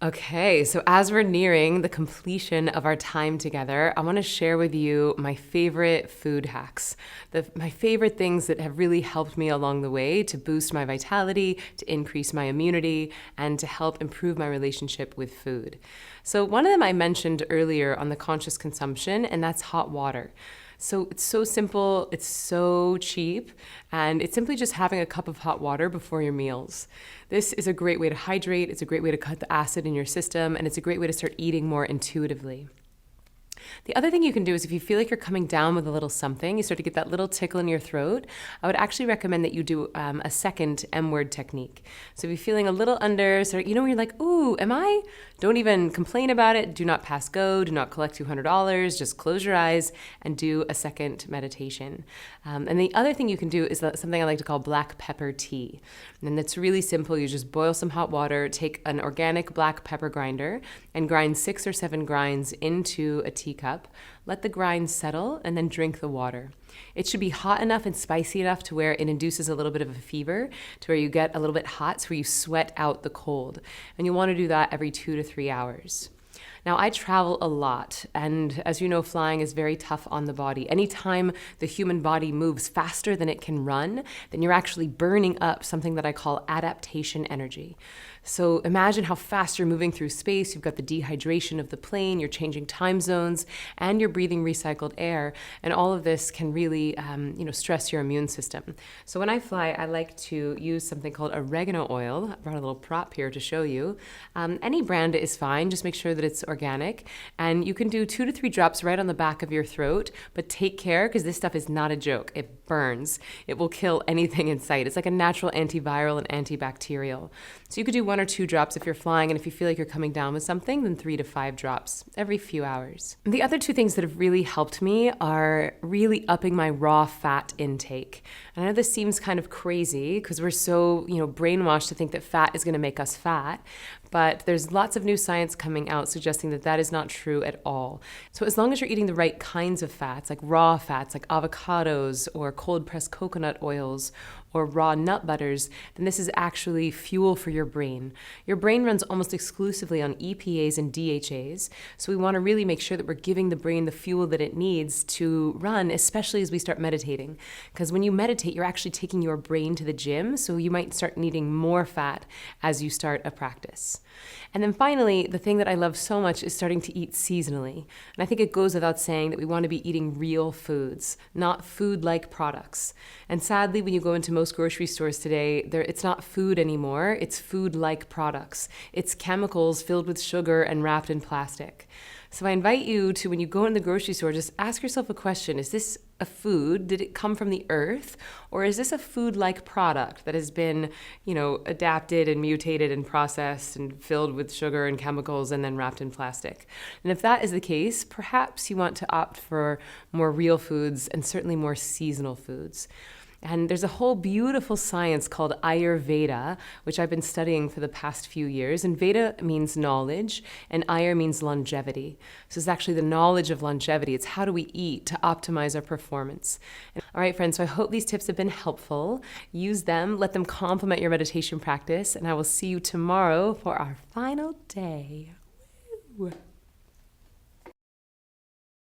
Okay, so as we're nearing the completion of our time together, I want to share with you my favorite food hacks, my favorite things that have really helped me along the way to boost my vitality, to increase my immunity, and to help improve my relationship with food. So, one of them I mentioned earlier on the conscious consumption, and that's hot water. So it's so simple, it's so cheap, and it's simply just having a cup of hot water before your meals. This is a great way to hydrate, it's a great way to cut the acid in your system, and it's a great way to start eating more intuitively. The other thing you can do is if you feel like you're coming down with a little something, you start to get that little tickle in your throat, I would actually recommend that you do a second M word technique. So if you're feeling a little under, when you're like, ooh, am I? Don't even complain about it. Do not pass go. Do not collect $200. Just close your eyes and do a second meditation. And the other thing you can do is something I like to call black pepper tea. And it's really simple. You just boil some hot water, take an organic black pepper grinder, and grind 6 or 7 grinds into a teacup. Let the grind settle and then drink the water. It should be hot enough and spicy enough to where it induces a little bit of a fever, to where you get a little bit hot, so where you sweat out the cold. And you want to do that every 2 to 3 hours. Now, I travel a lot, and as you know, flying is very tough on the body. Anytime the human body moves faster than it can run, then you're actually burning up something that I call adaptation energy. So imagine how fast you're moving through space. You've got the dehydration of the plane, you're changing time zones, and you're breathing recycled air. And all of this can really, stress your immune system. So when I fly, I like to use something called oregano oil. I brought a little prop here to show you. Any brand is fine. Just make sure that it's organic. And you can do 2 to 3 drops right on the back of your throat, but take care because this stuff is not a joke. It burns. It will kill anything in sight. It's like a natural antiviral and antibacterial. So you could do 1 or 2 drops if you're flying, and if you feel like you're coming down with something, then 3 to 5 drops every few hours. The other 2 things that have really helped me are really upping my raw fat intake. And I know this seems kind of crazy because we're so, brainwashed to think that fat is going to make us fat, but there's lots of new science coming out suggesting that that is not true at all. So as long as you're eating the right kinds of fats, like raw fats, like avocados or cold-pressed coconut oils or raw nut butters, then this is actually fuel for your brain. Your brain runs almost exclusively on EPAs and DHAs, so we want to really make sure that we're giving the brain the fuel that it needs to run, especially as we start meditating. Because when you meditate, you're actually taking your brain to the gym, so you might start needing more fat as you start a practice. And then finally, the thing that I love so much is starting to eat seasonally. And I think it goes without saying that we want to be eating real foods, not food-like products. And sadly, when you go into most grocery stores today, it's not food anymore, it's food-like products. It's chemicals filled with sugar and wrapped in plastic. So I invite you to, when you go in the grocery store, just ask yourself a question. Is this a food? Did it come from the earth? Or is this a food-like product that has been, adapted and mutated and processed and filled with sugar and chemicals and then wrapped in plastic? And if that is the case, perhaps you want to opt for more real foods and certainly more seasonal foods. And there's a whole beautiful science called Ayurveda, which I've been studying for the past few years. And Veda means knowledge, and Ayur means longevity. So it's actually the knowledge of longevity. It's how do we eat to optimize our performance. All right, friends, so I hope these tips have been helpful. Use them, let them complement your meditation practice, and I will see you tomorrow for our final day. Woo.